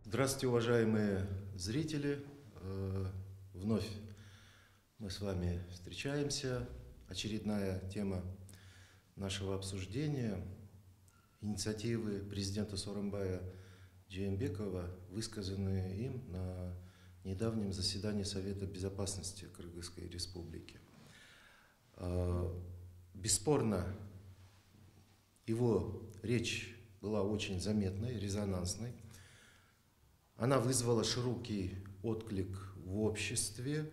Здравствуйте, уважаемые зрители. Вновь мы с вами встречаемся. Очередная тема нашего обсуждения – инициативы президента Сооронбая Джеймбекова, высказанные им на недавнем заседании Совета Безопасности Кыргызской Республики. Бесспорно, его речь была очень заметной, резонансной. Она вызвала широкий отклик в обществе,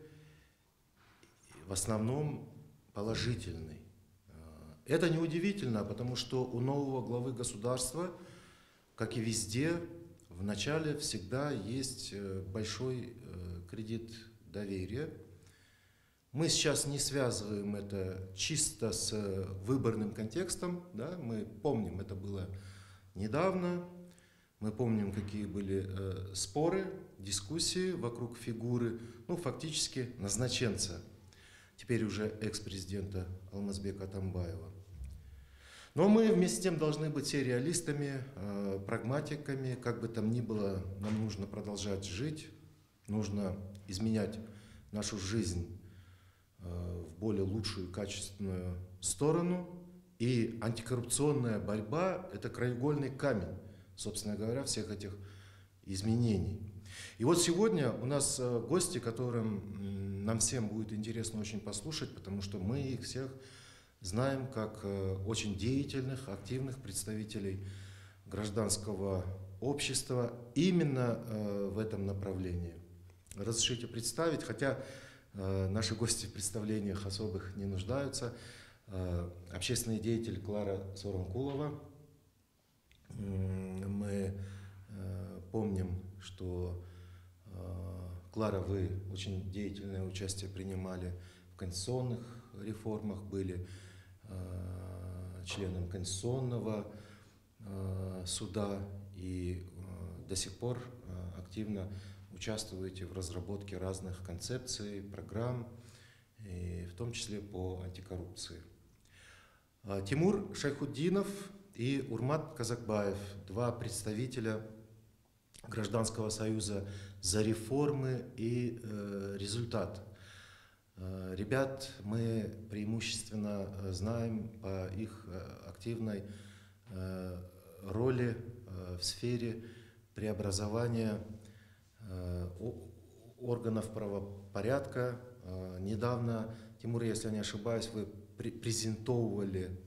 в основном положительный. Это неудивительно, потому что у нового главы государства, как и везде, в начале всегда есть большой кредит доверия. Мы сейчас не связываем это чисто с выборным контекстом, да? Мы помним, это было недавно. Мы помним, какие были споры, дискуссии вокруг фигуры, фактически назначенца, теперь уже экс-президента Алмазбека Атамбаева. Но мы вместе с тем должны быть все реалистами, прагматиками, как бы там ни было, нам нужно продолжать жить, нужно изменять нашу жизнь в более лучшую, качественную сторону, и антикоррупционная борьба – это краеугольный камень, собственно говоря, всех этих изменений. И вот сегодня у нас гости, которым нам всем будет интересно очень послушать, потому что мы их всех знаем как очень деятельных, активных представителей гражданского общества именно в этом направлении. Разрешите представить, хотя наши гости в представлениях особых не нуждаются, общественный деятель Клара Сооронкулова. Мы помним, что, Клара, вы очень деятельное участие принимали в конституционных реформах, были членом Конституционного суда и до сих пор активно участвуете в разработке разных концепций, программ, и в том числе по антикоррупции. Тимур Шайхутдинов и Урмат Казакбаев, два представителя Гражданского союза за реформы и результат. Ребят мы преимущественно знаем по их активной роли в сфере преобразования органов правопорядка. Недавно, Тимур, если я не ошибаюсь, вы презентовывали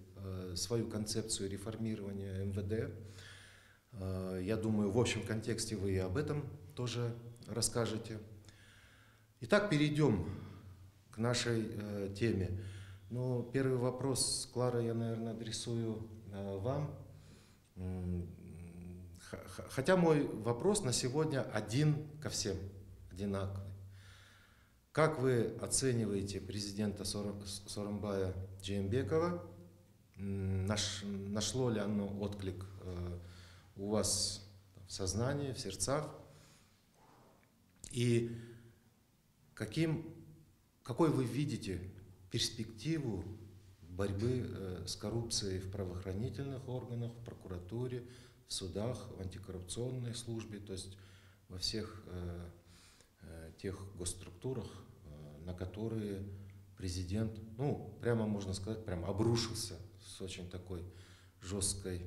свою концепцию реформирования МВД. Я думаю, в общем контексте вы и об этом тоже расскажете. Итак, перейдем к нашей теме. Первый вопрос, Клара, я, наверное, адресую вам. Хотя мой вопрос на сегодня один ко всем, одинаковый. Как вы оцениваете президента Сооронбая Джеймбекова? Нашло ли оно отклик у вас в сознании, в сердцах? И какой вы видите перспективу борьбы с коррупцией в правоохранительных органах, в прокуратуре, в судах, в антикоррупционной службе, то есть во всех тех госструктурах, на которые президент, прямо можно сказать, прямо обрушился с очень такой жесткой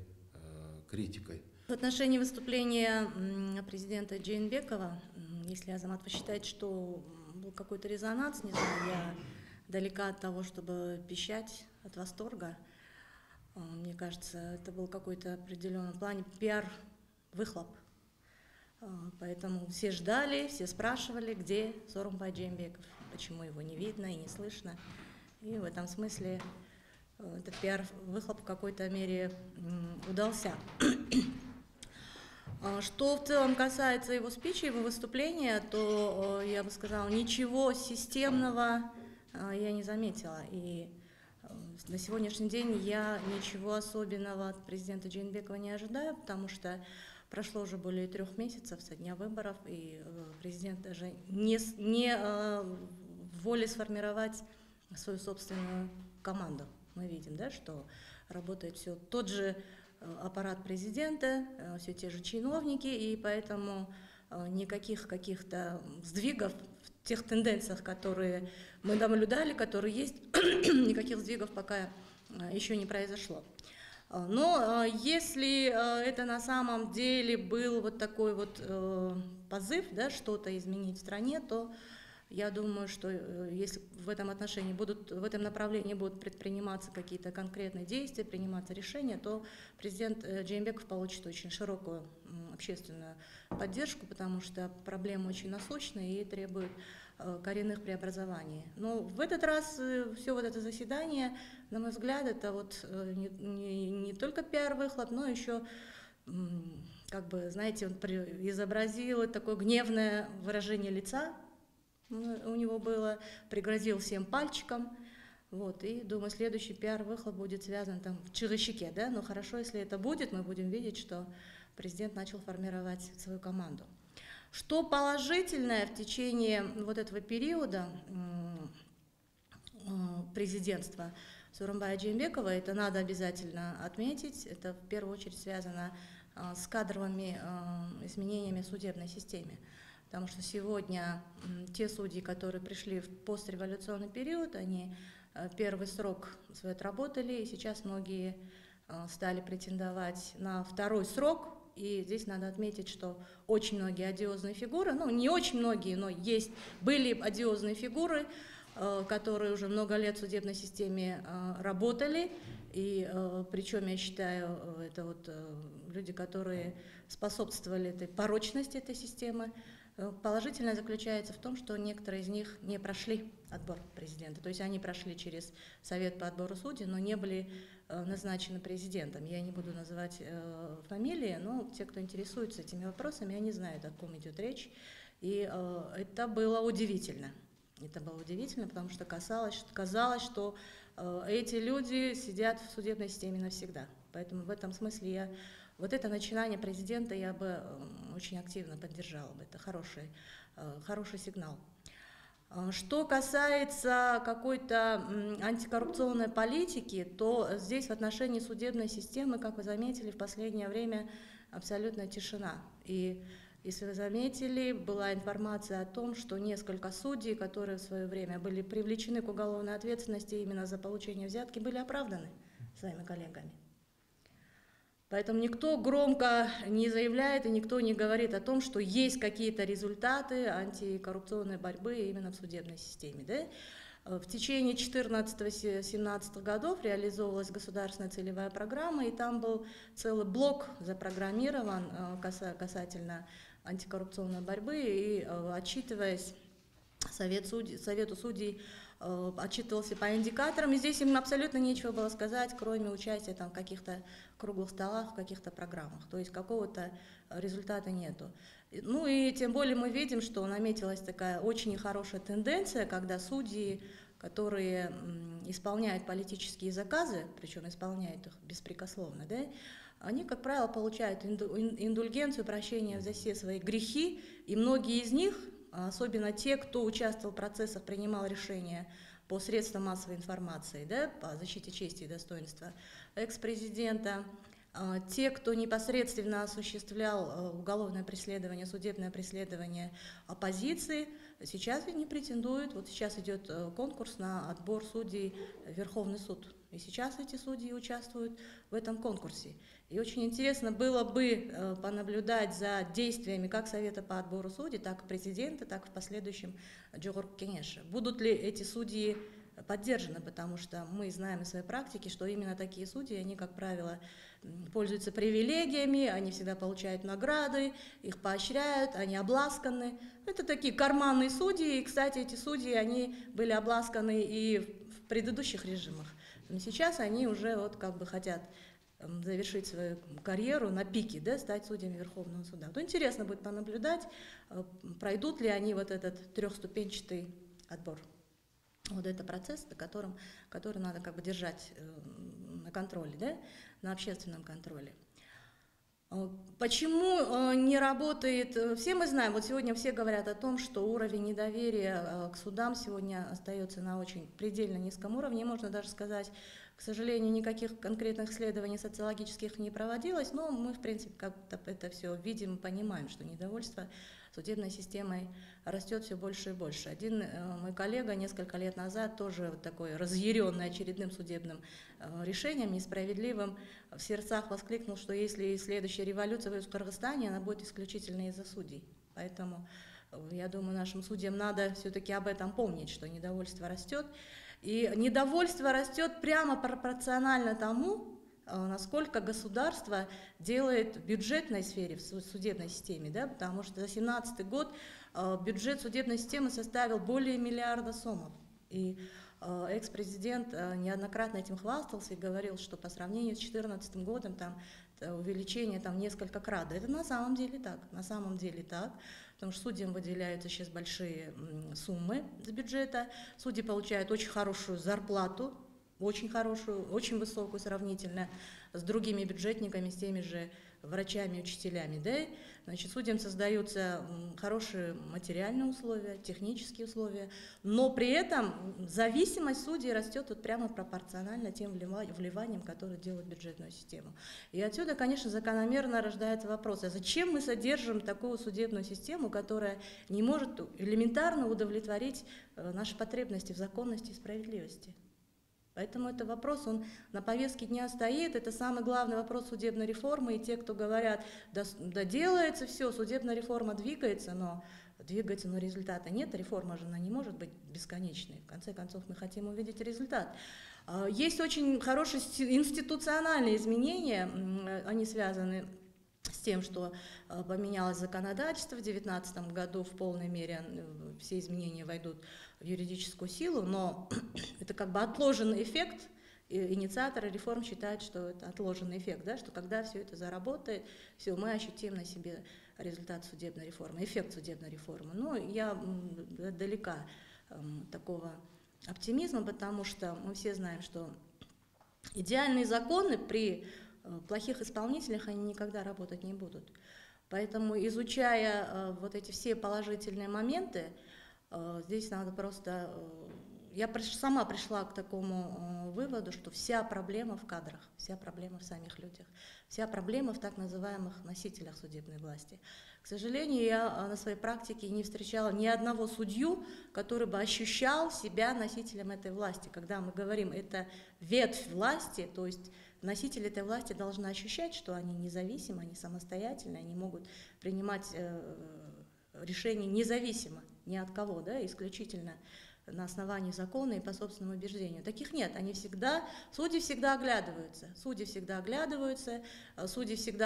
критикой. В отношении выступления президента Джеймбекова, если Азамат, вы считаете, что был какой-то резонанс, не знаю, я далека от того, чтобы пищать от восторга. Мне кажется, это был какой-то определенный плане пиар-выхлоп. Поэтому все ждали, все спрашивали, где Сооронбай Джеймбеков, почему его не видно и не слышно. И в этом смысле этот пиар-выхлоп в какой-то мере удался. Что в целом касается его спичи, его выступления, то я бы сказала, ничего системного я не заметила. И на сегодняшний день я ничего особенного от президента Джеймбекова не ожидаю, потому что прошло уже более 3 месяцев со дня выборов, и президент даже не в воле сформировать свою собственную команду. Мы видим, да, что работает все тот же аппарат президента, все те же чиновники, и поэтому никаких каких-то сдвигов в тех тенденциях, которые мы наблюдали, которые есть, никаких сдвигов пока еще не произошло. Но если это на самом деле был вот такой вот позыв, да, что-то изменить в стране, то я думаю, что если в этом отношении в этом направлении будут предприниматься какие-то конкретные действия, приниматься решения, то президент Джейнбеков получит очень широкую общественную поддержку, потому что проблема очень насущная и требует коренных преобразований. Но в этот раз все вот это заседание, на мой взгляд, это вот не только пиар-выхлоп, но еще, как бы, знаете, он изобразил такое гневное выражение лица, у него было, пригрозил всем пальчиком, вот, и думаю, следующий пиар-выхлоп будет связан там в Чирыщике, да, но хорошо, если это будет, мы будем видеть, что президент начал формировать свою команду. Что положительное в течение вот этого периода президентства Сооронбая Джейнбекова, это надо обязательно отметить, это в первую очередь связано с кадровыми изменениями в судебной системе. Потому что сегодня те судьи, которые пришли в постреволюционный период, они первый срок свой отработали, и сейчас многие стали претендовать на второй срок. И здесь надо отметить, что очень многие одиозные фигуры, ну не очень многие, но были одиозные фигуры, которые уже много лет в судебной системе работали, и причем, я считаю, это вот люди, которые способствовали этой порочности этой системы. Положительное заключается в том, что некоторые из них не прошли отбор президента, то есть они прошли через Совет по отбору судей, но не были назначены президентом. Я не буду называть фамилии, но те, кто интересуется этими вопросами, они знают, о ком идет речь. И это было удивительно. Это было удивительно, потому что казалось, что эти люди сидят в судебной системе навсегда. Поэтому в этом смысле вот это начинание президента я бы очень активно поддержала бы. Это хороший сигнал. Что касается какой-то антикоррупционной политики, то здесь в отношении судебной системы, как вы заметили, в последнее время абсолютная тишина. И если вы заметили, была информация о том, что несколько судей, которые в свое время были привлечены к уголовной ответственности именно за получение взятки, были оправданы своими коллегами. Поэтому никто громко не заявляет и никто не говорит о том, что есть какие-то результаты антикоррупционной борьбы именно в судебной системе. Да? В течение 2014-2017 годов реализовывалась государственная целевая программа, и там был целый блок запрограммирован касательно антикоррупционной борьбы, и отчитываясь Совету судей, отчитывался по индикаторам, и здесь им абсолютно нечего было сказать, кроме участия там, в каких-то круглых столах, в каких-то программах. То есть какого-то результата нету. Ну и тем более мы видим, что наметилась такая очень хорошая тенденция, когда судьи, которые исполняют политические заказы, причем исполняют их беспрекословно, да, они, как правило, получают индульгенцию, прощение за все свои грехи, и многие из них, особенно те, кто участвовал в процессах, принимал решения по средствам массовой информации, да, по защите чести и достоинства экс-президента, те, кто непосредственно осуществлял уголовное преследование, судебное преследование оппозиции, сейчас не претендуют. Вот сейчас идет конкурс на отбор судей в Верховный суд. И сейчас эти судьи участвуют в этом конкурсе. И очень интересно было бы понаблюдать за действиями как Совета по отбору судей, так и президента, так и в последующем Джогорку Кенеша. Будут ли эти судьи поддержаны, потому что мы знаем из своей практики, что именно такие судьи, они, как правило, пользуются привилегиями, они всегда получают награды, их поощряют, они обласканы. Это такие карманные судьи, и, кстати, эти судьи, они были обласканы и в предыдущих режимах. Но сейчас они уже вот как бы хотят завершить свою карьеру на пике, да, стать судьями Верховного суда. То интересно будет понаблюдать, пройдут ли они вот этот трехступенчатый отбор. Вот это процесс, который надо как бы держать на контроле, да, на общественном контроле. Почему не работает? Все мы знаем, вот сегодня все говорят о том, что уровень недоверия к судам сегодня остается на очень предельно низком уровне. Можно даже сказать, к сожалению, никаких конкретных исследований социологических не проводилось, но мы, в принципе, как-то это все видим, понимаем, что недовольство судебной системой растет все больше и больше. Один мой коллега несколько лет назад, тоже вот такой разъяренный очередным судебным решением, несправедливым, в сердцах воскликнул, что если следующая революция будет в Кыргызстане, она будет исключительно из-за судей. Поэтому я думаю, нашим судьям надо все-таки об этом помнить, что недовольство растет. И недовольство растет прямо пропорционально тому, насколько государство делает в бюджетной сфере, в судебной системе, да, потому что за 2017 год бюджет судебной системы составил более миллиарда сомов. И экс-президент неоднократно этим хвастался и говорил, что по сравнению с 2014 годом там увеличение там несколько крат. Это на самом деле так, потому что судьям выделяются сейчас большие суммы с бюджета, судьи получают очень хорошую зарплату, очень хорошую, очень высокую сравнительно с другими бюджетниками, с теми же врачами, учителями. Да? Значит, судьям создаются хорошие материальные условия, технические условия, но при этом зависимость судей растет вот прямо пропорционально тем вливаниям, которые делают бюджетную систему. И отсюда, конечно, закономерно рождается вопрос, а зачем мы содержим такую судебную систему, которая не может элементарно удовлетворить наши потребности в законности и справедливости? Поэтому это вопрос, он на повестке дня стоит, это самый главный вопрос судебной реформы, и те, кто говорят, да делается все, судебная реформа двигается, но результата нет, реформа же она не может быть бесконечной, в конце концов мы хотим увидеть результат. Есть очень хорошие институциональные изменения, они связаны с тем, что поменялось законодательство в 2019 году, в полной мере все изменения войдут в юридическую силу, но это как бы отложенный эффект, и инициаторы реформ считают, что это отложенный эффект, да, что когда все это заработает, все, мы ощутим на себе результат судебной реформы, эффект судебной реформы. Но я далека такого оптимизма, потому что мы все знаем, что идеальные законы при плохих исполнителях, они никогда работать не будут. Поэтому, изучая вот эти все положительные моменты, здесь надо просто... Я сама пришла к такому выводу, что вся проблема в кадрах, вся проблема в самих людях, вся проблема в так называемых носителях судебной власти. К сожалению, я на своей практике не встречала ни одного судью, который бы ощущал себя носителем этой власти. Когда мы говорим, это ветвь власти, то есть носители этой власти должны ощущать, что они независимы, они самостоятельны, они могут принимать решения независимо ни от кого, да, исключительно на основании закона и по собственному убеждению. Таких нет, судьи всегда оглядываются, судьи всегда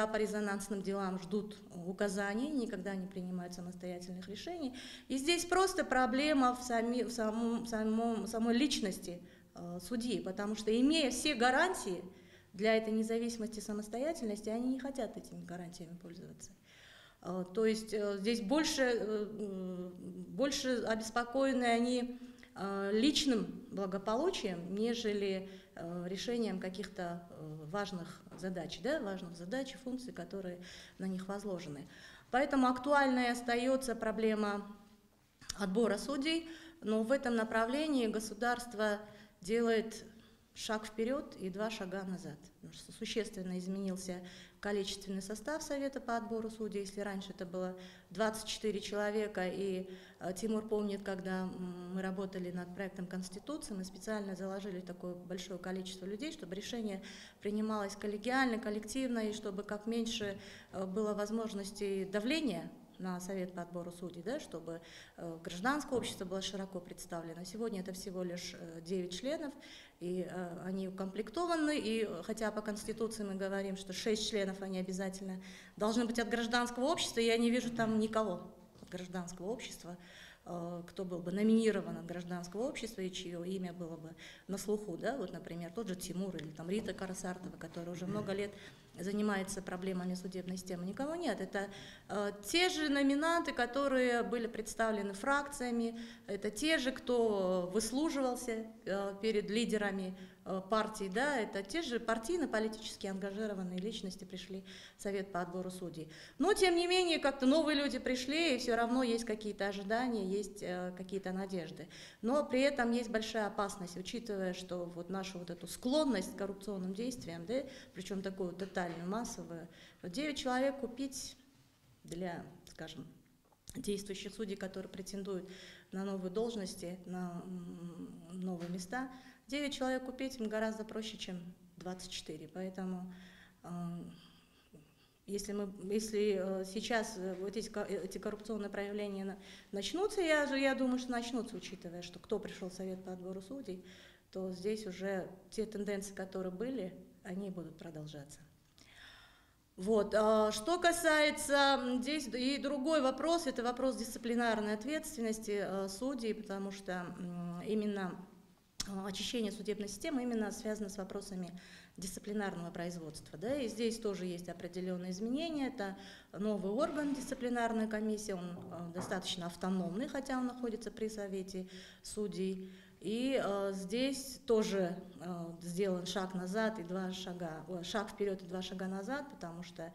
по резонансным делам ждут указаний, никогда не принимают самостоятельных решений. И здесь просто проблема в самой личности судьи, потому что, имея все гарантии для этой независимости и самостоятельности, они не хотят этими гарантиями пользоваться. То есть здесь больше обеспокоены они личным благополучием, нежели решением каких-то важных задач, и функций, которые на них возложены. Поэтому актуальной остается проблема отбора судей, но в этом направлении государство делает шаг вперед и 2 шага назад. Потому что существенно изменился количественный состав Совета по отбору судей. Если раньше это было 24 человека, и Тимур помнит, когда мы работали над проектом Конституции, мы специально заложили такое большое количество людей, чтобы решение принималось коллегиально, коллективно, и чтобы как меньше было возможностей давления на Совет по отбору судей, да, чтобы гражданское общество было широко представлено. Сегодня это всего лишь 9 членов, и они укомплектованы, и хотя по Конституции мы говорим, что 6 членов они обязательно должны быть от гражданского общества, я не вижу там никого от гражданского общества, кто был бы номинирован от гражданского общества и чье имя было бы на слуху, да, вот, например, тот же Тимур или там Рита Карасартова, которая уже много лет занимается проблемами судебной системы. Никого нет. Это те же номинанты, которые были представлены фракциями, это те же, кто выслуживался перед лидерами партий, да, это те же партийно-политически ангажированные личности пришли в Совет по отбору судей. Но, тем не менее, как-то новые люди пришли, и все равно есть какие-то ожидания, есть какие-то надежды. Но при этом есть большая опасность, учитывая, что вот нашу вот эту склонность к коррупционным действиям, да, причем такую тотальную, массовую, 9 человек купить для, скажем, действующих судей, которые претендуют на новые должности, на новые места. 9 человек купить им гораздо проще, чем 24. Поэтому если сейчас вот эти коррупционные проявления начнутся, я думаю, что начнутся, учитывая, что кто пришел в Совет по отбору судей, то здесь уже те тенденции, которые были, они будут продолжаться. Вот. Что касается здесь и другой вопрос, это вопрос дисциплинарной ответственности судей, потому что именно очищение судебной системы именно связано с вопросами дисциплинарного производства. Да? И здесь тоже есть определенные изменения. Это новый орган, дисциплинарная комиссия, он достаточно автономный, хотя он находится при Совете судей. И здесь тоже сделан шаг назад и шаг вперед и 2 шага назад, потому что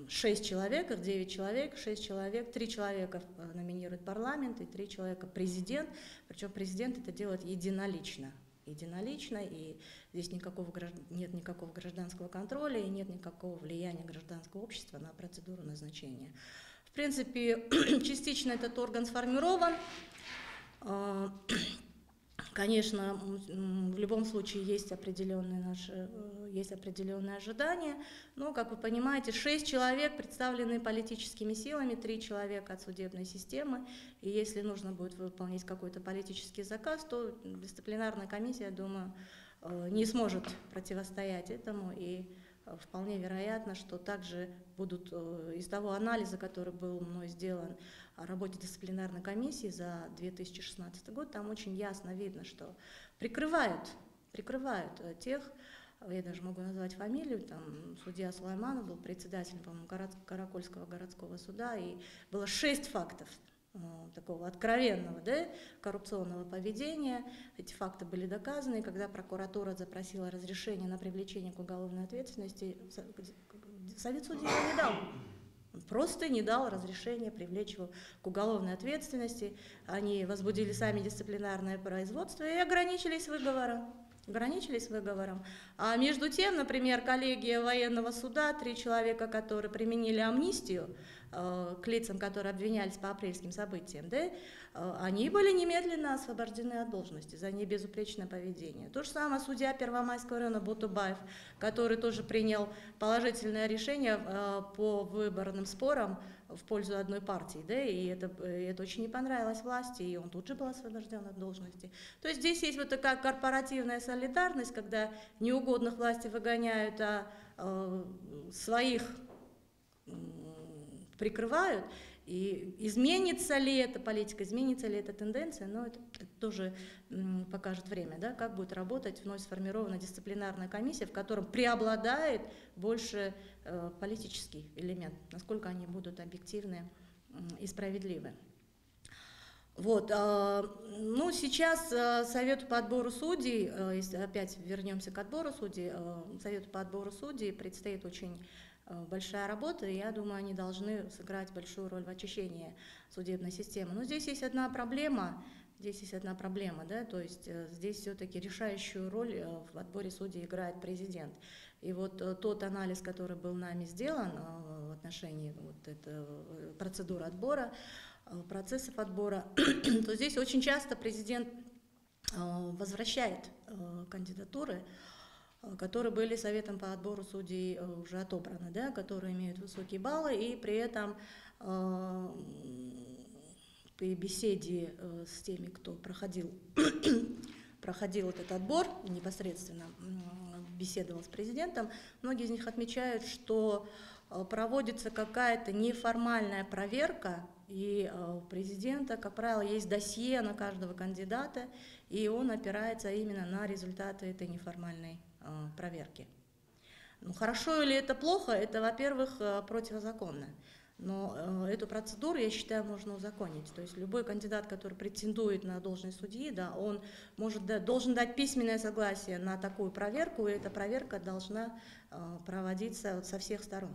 6 человек, их 9 человек, 6 человек, 3 человека номинирует парламент и 3 человека президент, причем президент это делает единолично, и здесь нет никакого гражданского контроля и нет никакого влияния гражданского общества на процедуру назначения. В принципе, частично этот орган сформирован. Конечно, в любом случае есть определенные ожидания, но, как вы понимаете, 6 человек представлены политическими силами, 3 человека от судебной системы, и если нужно будет выполнить какой-то политический заказ, то дисциплинарная комиссия, я думаю, не сможет противостоять этому, и вполне вероятно, что также будут из того анализа, который был мной сделан о работе дисциплинарной комиссии за 2016 год, там очень ясно видно, что прикрывают тех, я даже могу назвать фамилию, там судья Сулайманов был председателем, по-моему, Каракольского городского суда, и было 6 фактов такого откровенного, да, коррупционного поведения. Эти факты были доказаны, и когда прокуратура запросила разрешение на привлечение к уголовной ответственности, Совет судей его не дал. Он просто не дал разрешения привлечь его к уголовной ответственности. Они возбудили сами дисциплинарное производство и ограничились выговором. А между тем, например, коллегия военного суда, 3 человека, которые применили амнистию к лицам, которые обвинялись по апрельским событиям, да, они были немедленно освобождены от должности за небезупречное поведение. То же самое судья Первомайского района Бутубаев, который тоже принял положительное решение по выборным спорам в пользу одной партии, да, и это очень не понравилось власти, и он тут же был освобожден от должности. То есть здесь есть вот такая корпоративная солидарность, когда неугодных власти выгоняют, а своих прикрывают. И изменится ли эта политика, изменится ли эта тенденция, но это тоже покажет время, да, как будет работать вновь сформированная дисциплинарная комиссия, в котором преобладает больше политический элемент, насколько они будут объективны и справедливы. Вот, ну, сейчас Совету по отбору судей, если опять вернемся к отбору судей, Совету по отбору судей предстоит очень большая работа, и я думаю, они должны сыграть большую роль в очищении судебной системы. Но здесь есть одна проблема, да, то есть здесь все-таки решающую роль в отборе судей играет президент. И вот тот анализ, который был нами сделан в отношении вот этой процедуры отбора, процессов отбора, то здесь очень часто президент возвращает кандидатуры, которые были Советом по отбору судей уже отобраны, да, которые имеют высокие баллы, и при этом при беседе с теми, кто проходил этот отбор, непосредственно беседовал с президентом, многие из них отмечают, что проводится какая-то неформальная проверка, и у президента, как правило, есть досье на каждого кандидата, и он опирается именно на результаты этой неформальной проверки. Ну, хорошо или это плохо, это, во-первых, противозаконно. Но эту процедуру, я считаю, можно узаконить. То есть любой кандидат, который претендует на должность судьи, да, он должен дать письменное согласие на такую проверку, и эта проверка должна проводиться со всех сторон,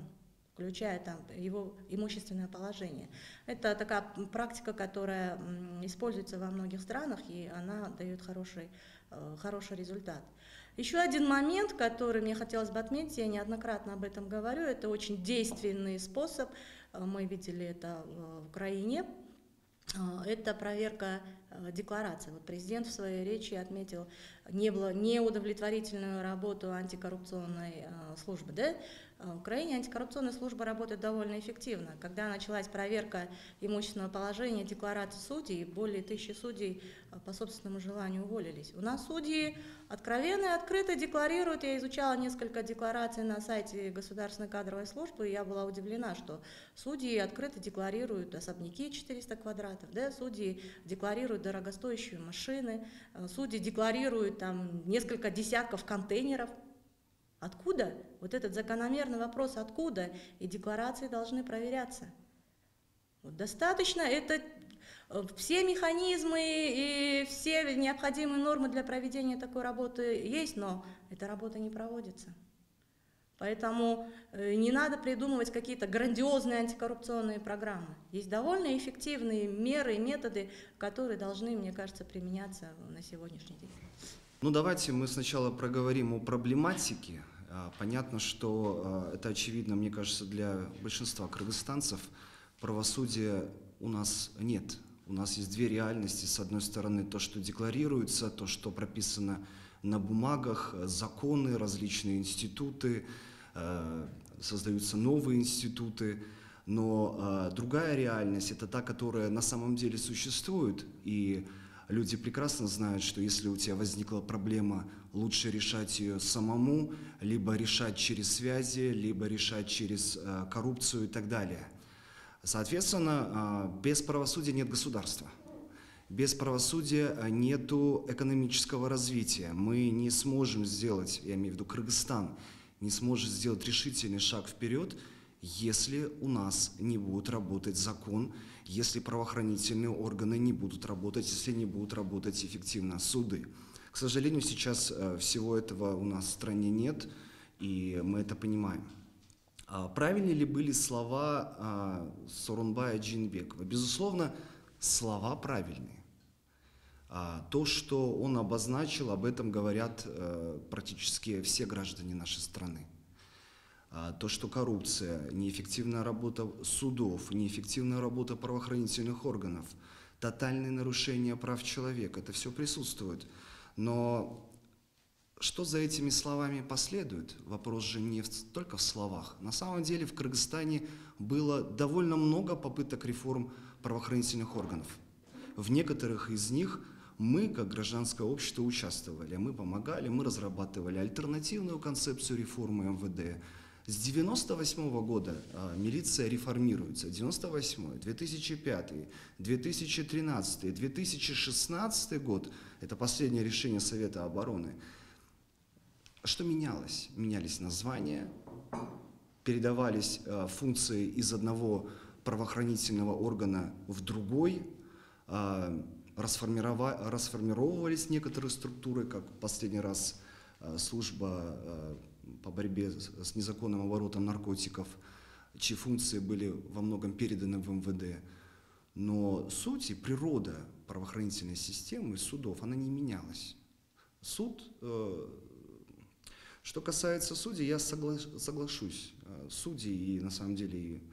включая там его имущественное положение. Это такая практика, которая используется во многих странах, и она дает хороший хороший результат. Еще один момент, который мне хотелось бы отметить, я неоднократно об этом говорю, это очень действенный способ, мы видели это в Украине, это проверка деклараций. Вот президент в своей речи отметил неудовлетворительную работу антикоррупционной службы. Да? В Украине антикоррупционная служба работает довольно эффективно. Когда началась проверка имущественного положения деклараций судей, более 1000 судей по собственному желанию уволились. У нас судьи откровенно и открыто декларируют. Я изучала несколько деклараций на сайте Государственной кадровой службы, и я была удивлена, что судьи открыто декларируют особняки 400 квадратов, да? Судьи декларируют дорогостоящие машины, судьи декларируют там несколько десятков контейнеров. Откуда? Вот этот закономерный вопрос, откуда? И декларации должны проверяться. Вот достаточно, это все механизмы и все необходимые нормы для проведения такой работы есть, но эта работа не проводится. Поэтому не надо придумывать какие-то грандиозные антикоррупционные программы. Есть довольно эффективные меры и методы, которые должны, мне кажется, применяться на сегодняшний день. Ну, давайте мы сначала проговорим о проблематике. Понятно, что это очевидно, мне кажется, для большинства кыргызстанцев. Правосудия у нас нет. У нас есть две реальности. С одной стороны, то, что декларируется, то, что прописано на бумагах, законы, различные институты, создаются новые институты. Но другая реальность – это та, которая на самом деле существует. И люди прекрасно знают, что если у тебя возникла проблема, лучше решать ее самому, либо решать через связи, либо решать через коррупцию и так далее. Соответственно, без правосудия нет государства. Без правосудия нет экономического развития. Мы не сможем сделать, я имею в виду Кыргызстан, не сможет сделать решительный шаг вперед, если у нас не будет работать закон, если правоохранительные органы не будут работать, если не будут работать эффективно суды. К сожалению, сейчас всего этого у нас в стране нет, и мы это понимаем. Правильны ли были слова Сооронбая Джейнбекова? Безусловно, слова правильные. То, что он обозначил, об этом говорят практически все граждане нашей страны. То, что коррупция, неэффективная работа судов, неэффективная работа правоохранительных органов, тотальные нарушения прав человека, это все присутствует. Но что за этими словами последует? Вопрос же не только в словах. На самом деле в Кыргызстане было довольно много попыток реформ правоохранительных органов. В некоторых из них мы, как гражданское общество, участвовали. Мы помогали, мы разрабатывали альтернативную концепцию реформы МВД. С 1998 года милиция реформируется. 1998, 2005, 2013, 2016 год – это последнее решение Совета обороны. Что менялось? Менялись названия, передавались функции из одного правоохранительного органа в другой, расформировывались некоторые структуры, как в последний раз служба по борьбе с незаконным оборотом наркотиков, чьи функции были во многом переданы в МВД. Но суть и природа правоохранительной системы судов, она не менялась. Суд, что касается судей, я соглашусь. Судьи и на самом деле и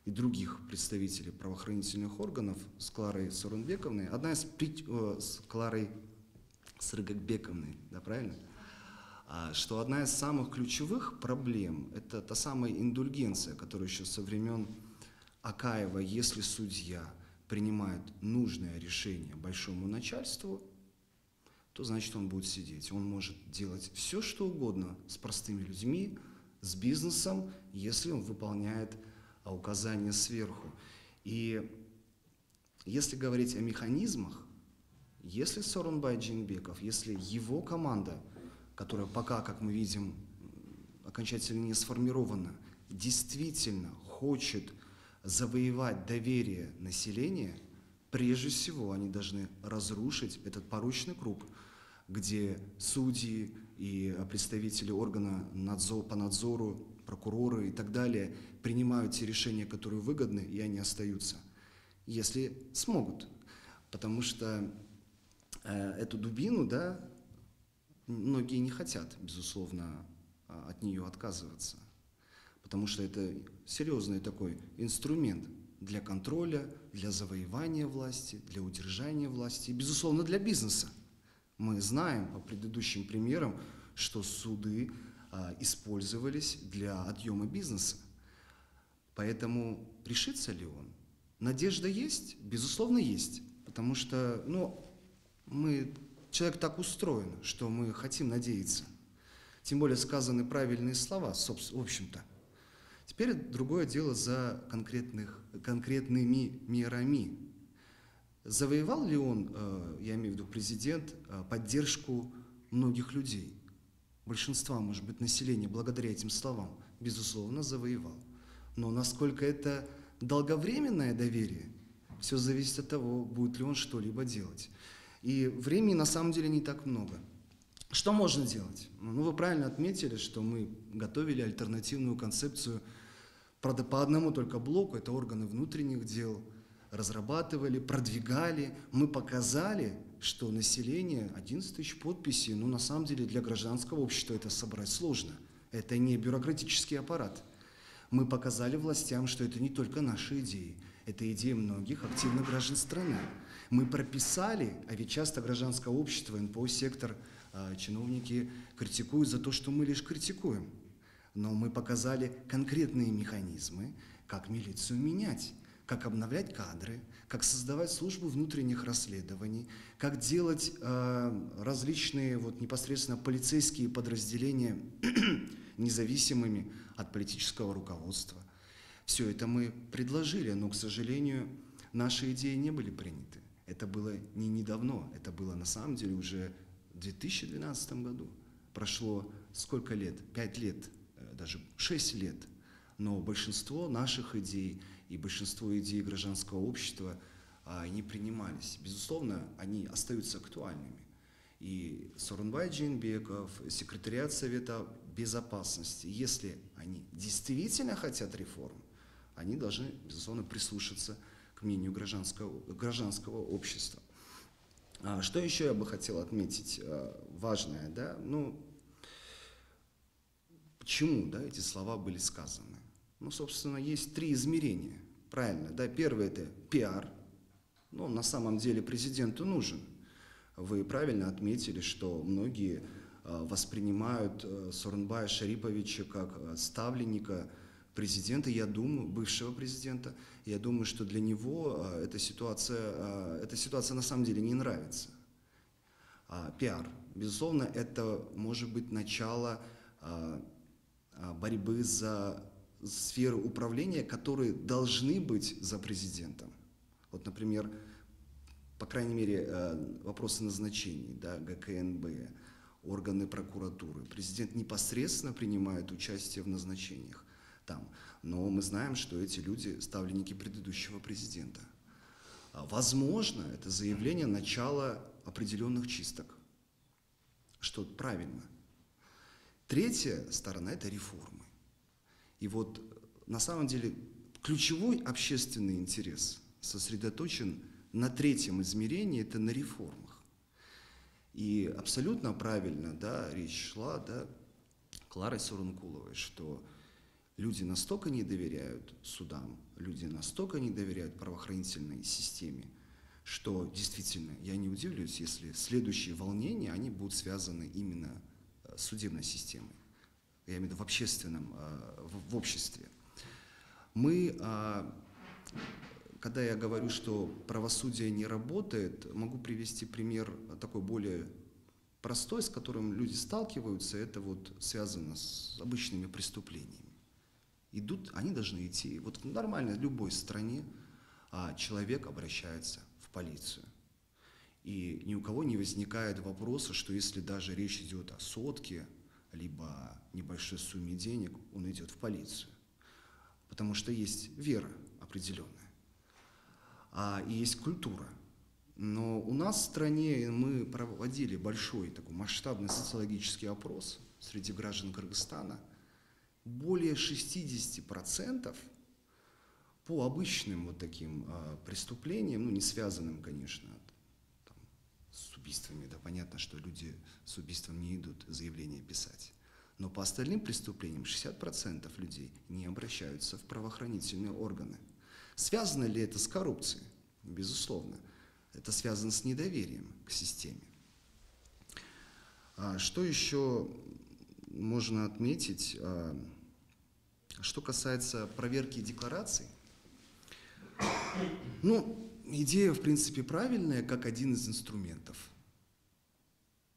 других представителей правоохранительных органов с Кларой Сооронбековной, с Кларой Сыргакбековной, да, правильно? Что одна из самых ключевых проблем – это та самая индульгенция, которая еще со времен Акаева, если судья принимает нужное решение большому начальству, то значит он будет сидеть. Он может делать все, что угодно с простыми людьми, с бизнесом, если он выполняет указания сверху. И если говорить о механизмах, если Сооронбай Джейнбеков, если его команда, которая пока, как мы видим, окончательно не сформирована, действительно хочет завоевать доверие населения, прежде всего они должны разрушить этот порочный круг, где судьи и представители органа по надзору, прокуроры и так далее принимают те решения, которые выгодны, и они остаются, если смогут. Потому что эту дубину, да, многие не хотят, безусловно, от нее отказываться, потому что это серьезный такой инструмент для контроля, для завоевания власти, для удержания власти и, безусловно, для бизнеса. Мы знаем по предыдущим примерам, что суды использовались для отъема бизнеса. Поэтому решится ли он? Надежда есть? Безусловно, есть. Потому что человек так устроен, что мы хотим надеяться. Тем более сказаны правильные слова, в общем-то. Теперь другое дело за конкретными мерами. Завоевал ли он, я имею в виду президент, поддержку многих людей? Большинства, может быть, населения благодаря этим словам, безусловно, завоевал. Но насколько это долговременное доверие, все зависит от того, будет ли он что-либо делать. И времени на самом деле не так много. Что можно делать? Вы правильно отметили, что мы готовили альтернативную концепцию по одному только блоку, это органы внутренних дел, разрабатывали, продвигали, мы показали, что население, 11 тысяч подписей, на самом деле для гражданского общества это собрать сложно. Это не бюрократический аппарат. Мы показали властям, что это не только наши идеи, это идеи многих активных граждан страны. Мы прописали, а ведь часто гражданское общество, НПО-сектор, чиновники критикуют за то, что мы лишь критикуем. Но мы показали конкретные механизмы, как милицию менять, как обновлять кадры, как создавать службу внутренних расследований, как делать различные непосредственно полицейские подразделения независимыми от политического руководства. Все это мы предложили, но, к сожалению, наши идеи не были приняты. Это было не недавно, это было на самом деле уже в 2012 году. Прошло сколько лет? 5 лет, даже 6 лет. Но большинство наших идей и большинство идей гражданского общества не принимались. Безусловно, они остаются актуальными. И Сооронбай Жээнбеков, секретариат Совета Безопасности, если они действительно хотят реформ, они должны, безусловно, прислушаться к мнению гражданского общества. Что еще я бы хотел отметить важное, да? Почему, да, эти слова были сказаны? Собственно, есть 3 измерения, правильно, да? Первое – это пиар, на самом деле президенту нужен. Вы правильно отметили, что многие воспринимают Сооронбая Шариповича как ставленника президента, я думаю, бывшего президента. Я думаю, что для него эта ситуация на самом деле не нравится. Пиар. Безусловно, это может быть начало борьбы за сферы управления, которые должны быть за президентом. Например, по крайней мере, вопросы назначений, да, ГКНБ, органы прокуратуры. Президент непосредственно принимает участие в назначениях там. Но мы знаем, что эти люди ставленники предыдущего президента. Возможно, это заявление начала определенных чисток, что правильно. Третья сторона – это реформы. И на самом деле ключевой общественный интерес сосредоточен на 3-м измерении, это на реформах. И абсолютно правильно, да, речь шла, да, Кларой Сооронкуловой, что люди настолько не доверяют судам, люди настолько не доверяют правоохранительной системе, что действительно, я не удивлюсь, если следующие волнения, они будут связаны именно с судебной системой, я имею в виду в общественном, в обществе. Когда я говорю, что правосудие не работает, могу привести пример такой более простой, с которым люди сталкиваются, это связано с обычными преступлениями. Они должны идти, в нормальной любой стране человек обращается в полицию. И ни у кого не возникает вопроса, что если даже речь идет о сотке, либо небольшой сумме денег, он идет в полицию. Потому что есть вера определенная. И есть культура. Но у нас в стране мы проводили большой такой масштабный социологический опрос среди граждан Кыргызстана. Более 60% по обычным таким преступлениям, не связанным, конечно, с убийствами. Да, понятно, что люди с убийством не идут заявление писать. Но по остальным преступлениям 60% людей не обращаются в правоохранительные органы. Связано ли это с коррупцией? Безусловно. Это связано с недоверием к системе. Что еще можно отметить? Что касается проверки деклараций, ну, идея, в принципе, правильная, как один из инструментов.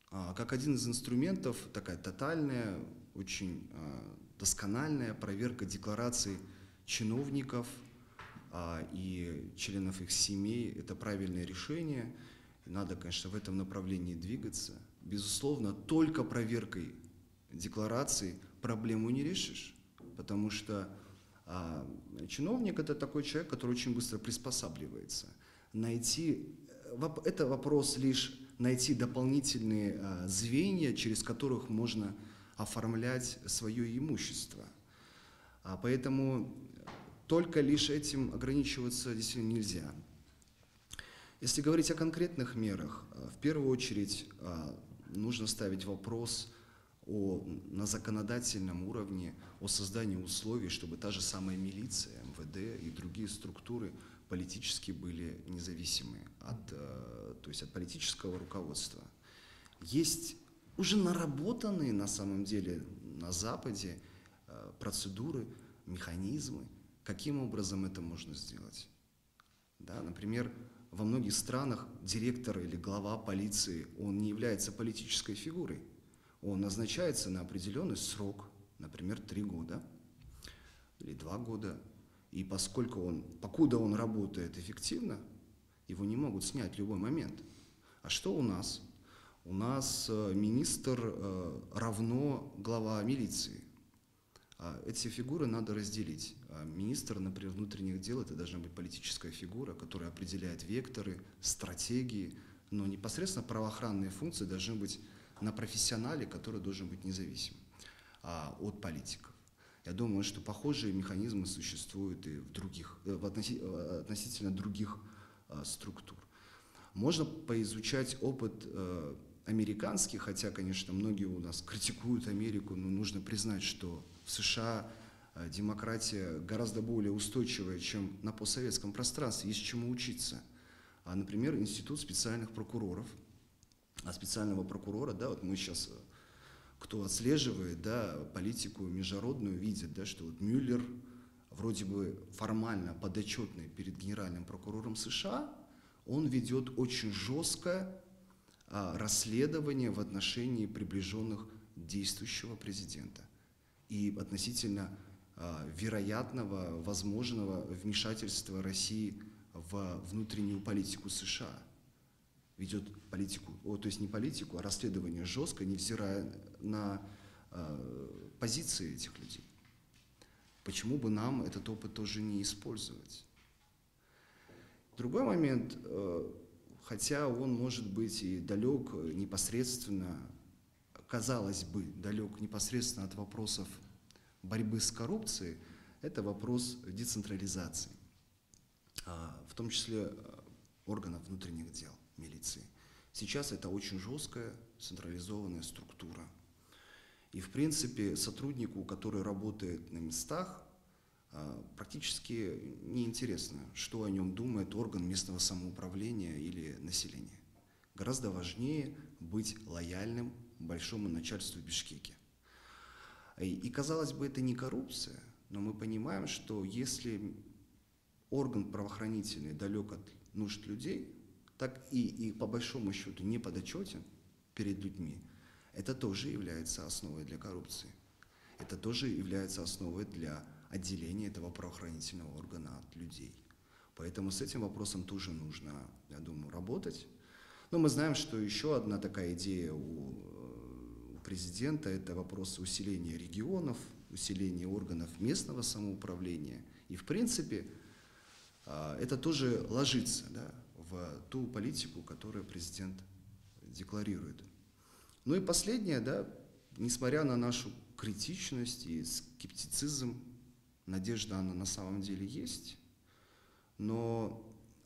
Как один из инструментов такая тотальная, очень доскональная проверка деклараций чиновников и членов их семей. Это правильное решение. Надо, конечно, в этом направлении двигаться. Безусловно, только проверкой деклараций проблему не решишь, потому что чиновник – это такой человек, который очень быстро приспосабливается. Это вопрос лишь найти дополнительные звенья, через которых можно оформлять свое имущество. Поэтому только лишь этим ограничиваться действительно нельзя. Если говорить о конкретных мерах, в первую очередь нужно ставить вопрос на законодательном уровне о создании условий, чтобы та же самая милиция, МВД и другие структуры политически были независимы то есть от политического руководства. Есть уже наработанные на самом деле на Западе процедуры, механизмы, каким образом это можно сделать. Да, например, во многих странах директор или глава полиции, он не является политической фигурой. Он назначается на определенный срок, например, 3 года или 2 года. И покуда он работает эффективно, его не могут снять в любой момент. А что у нас? У нас министр равно глава милиции. Эти фигуры надо разделить. Министр, например, внутренних дел – это должна быть политическая фигура, которая определяет векторы, стратегии, но непосредственно правоохранные функции должны быть на профессионале, который должен быть независим от политиков. Я думаю, что похожие механизмы существуют и относительно других структур. Можно поизучать опыт американский, хотя, конечно, многие у нас критикуют Америку, но нужно признать, что в США демократия гораздо более устойчивая, чем на постсоветском пространстве, есть чему учиться. Например, институт специальных прокуроров. Специального прокурора, да, вот мы сейчас, кто отслеживает, да, политику международную, видит, да, что вот Мюллер вроде бы формально подотчетный перед генеральным прокурором США, он ведет очень жесткое расследование в отношении приближенных действующего президента и относительно вероятного, возможного вмешательства России в внутреннюю политику США. Ведет политику, то есть не политику, а расследование жестко, невзирая на позиции этих людей. Почему бы нам этот опыт тоже не использовать? Другой момент, хотя он может быть и далек непосредственно, казалось бы, далек непосредственно от вопросов борьбы с коррупцией, это вопрос децентрализации, в том числе органов внутренних дел, милиции. Сейчас это очень жесткая централизованная структура. И, в принципе, сотруднику, который работает на местах, практически неинтересно, что о нем думает орган местного самоуправления или население. Гораздо важнее быть лояльным большому начальству в Бишкеке. И, казалось бы, это не коррупция, но мы понимаем, что если орган правоохранительный далек от нужд людей, так и по большому счету не подотчетен перед людьми, это тоже является основой для коррупции. Это тоже является основой для отделения этого правоохранительного органа от людей. Поэтому с этим вопросом тоже нужно, я думаю, работать. Но мы знаем, что еще одна такая идея у президента – это вопрос усиления регионов, усиления органов местного самоуправления. И, в принципе, это тоже ложится, да, в ту политику, которую президент декларирует. Ну и последнее, да, несмотря на нашу критичность и скептицизм, надежда она на самом деле есть, но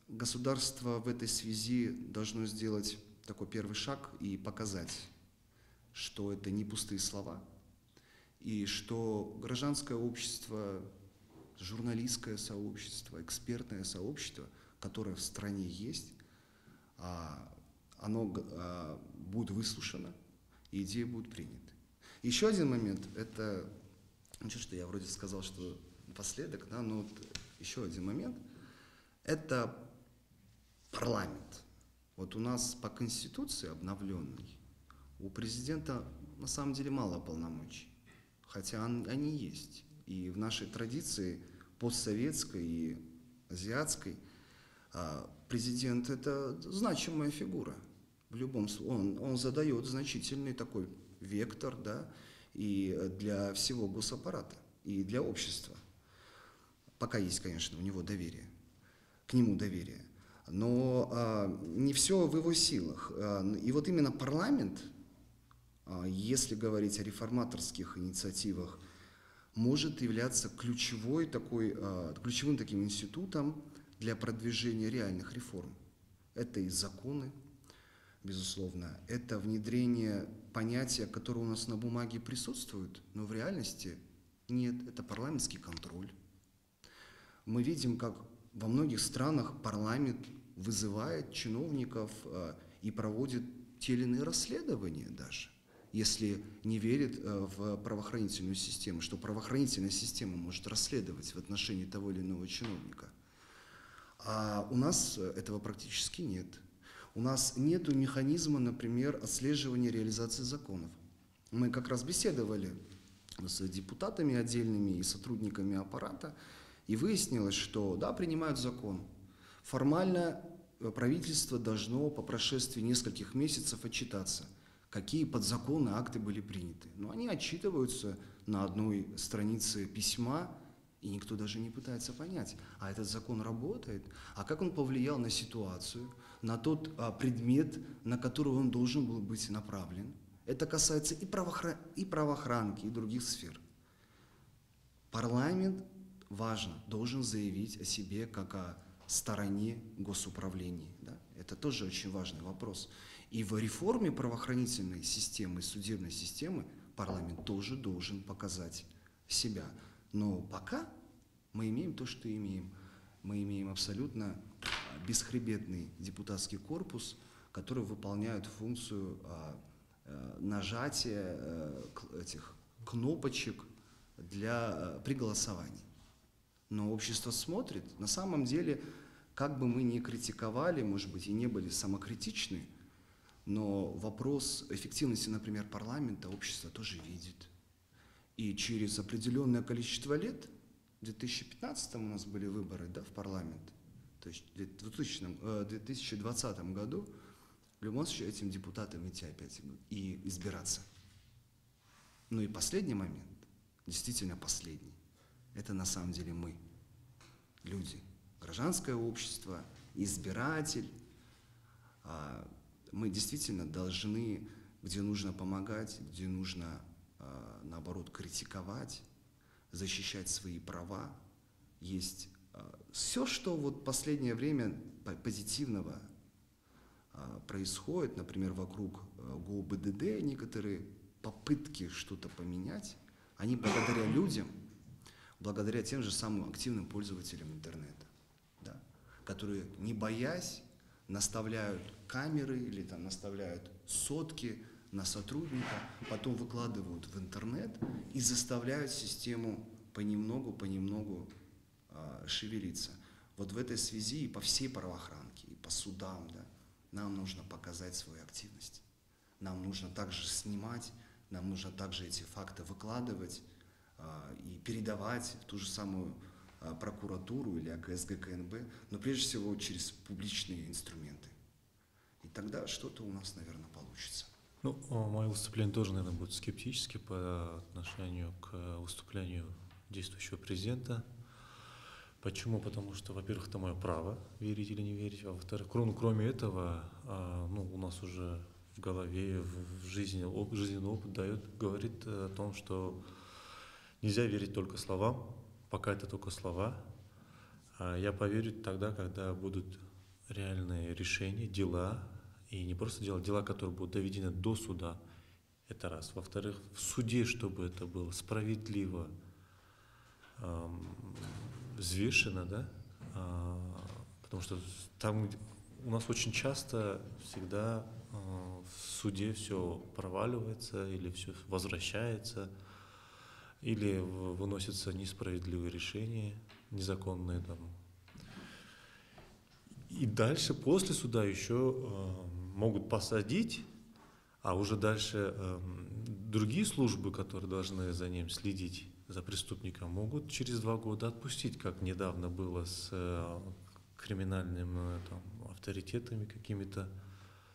государство в этой связи должно сделать такой первый шаг и показать, что это не пустые слова, и что гражданское общество, журналистское сообщество, экспертное сообщество, которое в стране есть, оно будет выслушано, и идеи будут приняты. Еще один момент, это, что я вроде сказал, что напоследок, да, но вот еще один момент, это парламент. Вот у нас по Конституции обновленной у президента на самом деле мало полномочий, хотя они есть. И в нашей традиции постсоветской и азиатской президент – это значимая фигура. В любом случае, он задает значительный такой вектор, да, и для всего госаппарата, и для общества. Пока есть, конечно, у него доверие, к нему доверие. Но не все в его силах. И вот именно парламент, если говорить о реформаторских инициативах, может являться ключевым таким институтом для продвижения реальных реформ. Это и законы, безусловно, это внедрение понятия, которые у нас на бумаге присутствуют, но в реальности нет, это парламентский контроль. Мы видим, как во многих странах парламент вызывает чиновников и проводит те или иные расследования даже, если не верит в правоохранительную систему, что правоохранительная система может расследовать в отношении того или иного чиновника. А у нас этого практически нет. У нас нет механизма, например, отслеживания реализации законов. Мы как раз беседовали с депутатами отдельными и сотрудниками аппарата, и выяснилось, что да, принимают закон. Формально правительство должно по прошествии нескольких месяцев отчитаться, какие подзаконные акты были приняты. Но они отчитываются на одной странице письма, и никто даже не пытается понять, а этот закон работает, а как он повлиял на ситуацию, на тот предмет, на который он должен был быть направлен. Это касается и правоохранки, и других сфер. Парламент, важно, должен заявить о себе как о стороне госуправления. Да? Это тоже очень важный вопрос. И в реформе правоохранительной системы, судебной системы парламент тоже должен показать себя. Но пока мы имеем то, что имеем. Мы имеем абсолютно бесхребетный депутатский корпус, который выполняет функцию нажатия этих кнопочек при голосовании. Но общество смотрит. На самом деле, как бы мы ни критиковали, может быть, и не были самокритичны, но вопрос эффективности, например, парламента общество тоже видит. И через определенное количество лет, в 2015 у нас были выборы, да, в парламент, то есть в 2020 году, в любом случае этим депутатам идти опять и избираться. Ну и последний момент, действительно последний, это на самом деле мы, люди, гражданское общество, избиратель. Мы действительно должны, где нужно помогать, где нужно, наоборот, критиковать, защищать свои права. Есть все, что вот в последнее время позитивного происходит, например, вокруг ГО-БДД, некоторые попытки что-то поменять, они благодаря людям, благодаря тем же самым активным пользователям интернета, да, которые, не боясь, наставляют камеры или там наставляют сотки на сотрудника, потом выкладывают в интернет и заставляют систему понемногу шевелиться. Вот в этой связи и по всей правоохранке, и по судам, да, нам нужно показать свою активность. Нам нужно также снимать, нам нужно также эти факты выкладывать и передавать в ту же самую прокуратуру или АКС ГКНБ, но прежде всего через публичные инструменты. И тогда что-то у нас, наверное, получится. Ну, мое выступление тоже, наверное, будет скептически по отношению к выступлению действующего президента. Почему? Потому что, во-первых, это мое право, верить или не верить. А во-вторых, кроме этого, у нас уже в голове, в жизни, жизненный опыт говорит о том, что нельзя верить только словам, пока это только слова. Я поверю тогда, когда будут реальные решения, дела, И не просто дела, которые будут доведены до суда. Это раз. Во-вторых, в суде, чтобы это было справедливо, взвешено, да? Потому что там у нас очень часто всегда в суде все проваливается или все возвращается, или выносятся несправедливые решения, незаконные там. И дальше, после суда еще могут посадить, а уже дальше другие службы, которые должны за ним следить, за преступником, могут через 2 года отпустить, как недавно было с криминальными авторитетами какими-то.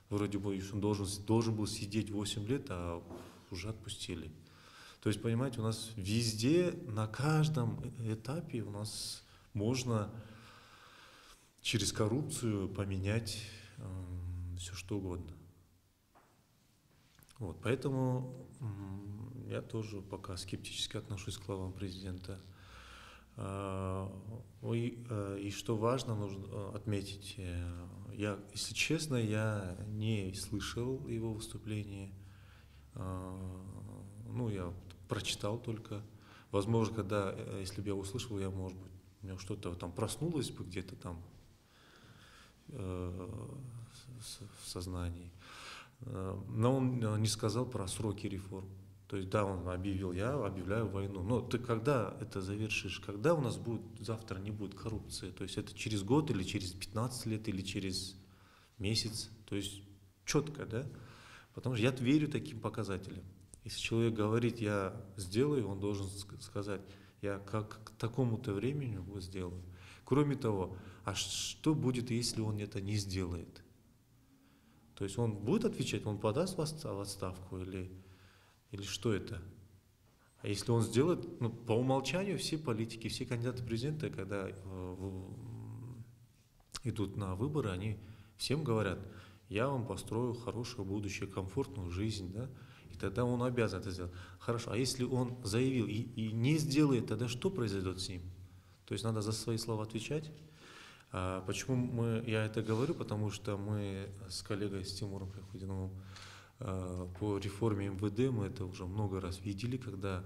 Вроде бы он должен был сидеть 8 лет, а уже отпустили. То есть, понимаете, у нас везде, на каждом этапе у нас можно через коррупцию поменять все что угодно. Вот, поэтому я тоже пока скептически отношусь к словам президента. И что важно, нужно отметить, если честно, я не слышал его выступления. Я прочитал только. Возможно, если бы я услышал, может быть, у меня что-то там проснулось бы где-то там в сознании. Но он не сказал про сроки реформ. То есть, да, он объявил, я объявляю войну. Но ты когда это завершишь? Когда у нас завтра не будет коррупции? То есть, это через год или через 15 лет или через месяц? То есть, четко, да? Потому что я верю таким показателям. Если человек говорит, я сделаю, он должен сказать, я к такому-то времени его сделаю. Кроме того, а что будет, если он это не сделает? То есть он будет отвечать, он подаст в отставку или что это? А если он сделает, по умолчанию все политики, все кандидаты в президенты, когда идут на выборы, они всем говорят, я вам построю хорошее будущее, комфортную жизнь, да? И тогда он обязан это сделать. Хорошо, а если он заявил и не сделает, тогда что произойдет с ним? То есть надо за свои слова отвечать. Почему я это говорю? Потому что мы с коллегой, с Тимуром Хайхутдиновым, по реформе МВД мы это уже много раз видели, когда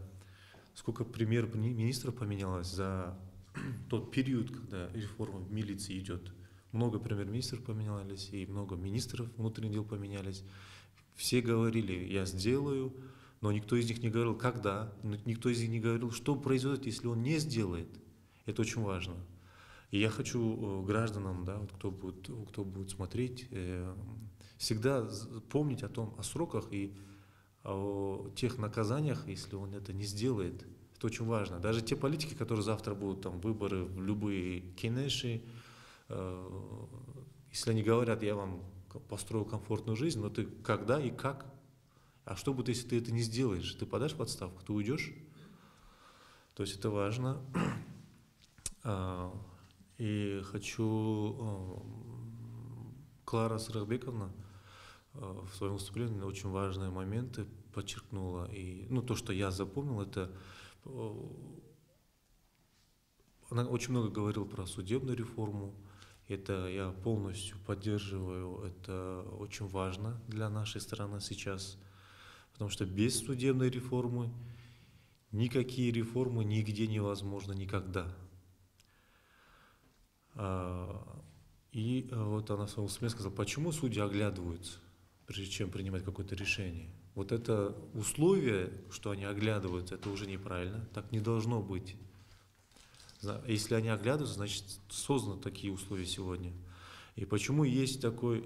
сколько премьер-министров поменялось за тот период, когда реформа в милиции идет. Много премьер-министров поменялись, и много министров внутренних дел поменялись. Все говорили, я сделаю, но никто из них не говорил, когда, никто из них не говорил, что произойдет, если он не сделает. Это очень важно. И я хочу гражданам, да, кто будет смотреть, всегда помнить о сроках и о тех наказаниях, если он это не сделает. Это очень важно. Даже те политики, которые завтра будут там выборы в любые кенеши, если они говорят, я вам построю комфортную жизнь, но ты когда и как? А что будет, если ты это не сделаешь? Ты подашь в отставку, ты уйдешь? То есть это важно. И хочу, Клара Сырахбековна в своем выступлении очень важные моменты подчеркнула. И, то, что я запомнил, это она очень много говорила про судебную реформу. Это я полностью поддерживаю. Это очень важно для нашей страны сейчас. Потому что без судебной реформы никакие реформы нигде невозможны никогда. И вот она в своем выступлении сказала, почему судьи оглядываются, прежде чем принимать какое-то решение. Вот это условие, что они оглядываются, это уже неправильно, так не должно быть. Если они оглядываются, значит созданы такие условия сегодня. И почему есть такой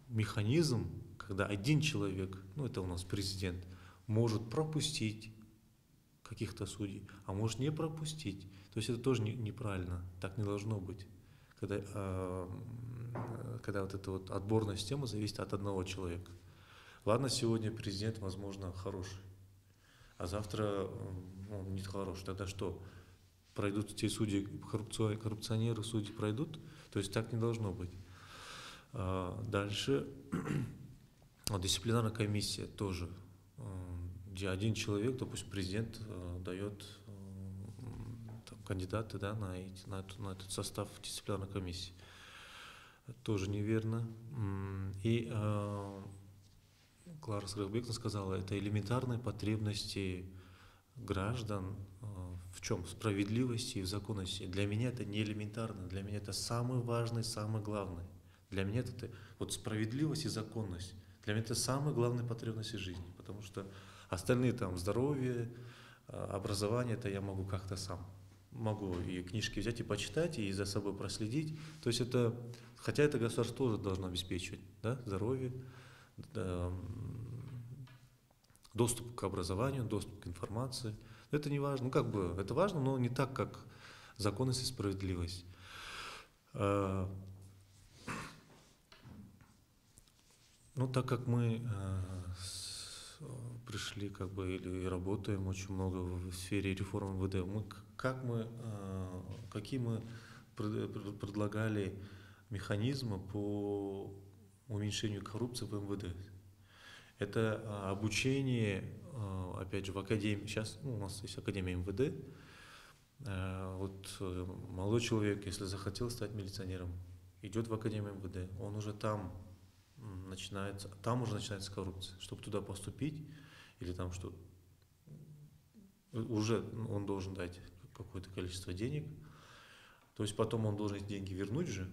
механизм, когда один человек, это у нас президент, может пропустить каких-то судей, а может не пропустить. То есть это тоже неправильно, так не должно быть. Когда вот эта вот отборная система зависит от одного человека. Ладно, сегодня президент, возможно, хороший, а завтра он не хороший. Тогда что? Пройдут те судьи, коррупционеры, судьи пройдут? То есть так не должно быть. Дальше дисциплинарная комиссия тоже, где один человек, допустим, президент дает кандидаты, да, на этот состав дисциплинарной комиссии. тоже неверно. И Клара Сагырбековна сказала, это элементарные потребности граждан в чем? В справедливости и в законности. Для меня это не элементарно, для меня это самое важное, самое главное. Для меня это вот справедливость и законность. Для меня это самые главные потребности жизни, потому что остальные там здоровье, образование, это я могу как-то сам. Могу и книжки взять и почитать, и за собой проследить. То есть это, хотя это государство тоже должно обеспечивать, да, здоровье, доступ к образованию, доступ к информации. Это не важно, ну как бы, это важно, но не так, как законность и справедливость. Ну, так как мы пришли как бы или работаем очень много в сфере реформ МВД, какие мы предлагали механизмы по уменьшению коррупции в МВД? Это обучение, опять же, в академии, сейчас у нас есть Академия МВД, вот молодой человек, если захотел стать милиционером, идет в Академию МВД, он уже там уже начинается коррупция. Чтобы туда поступить, или там что, уже он должен дать какое-то количество денег, то есть потом он должен эти деньги вернуть же,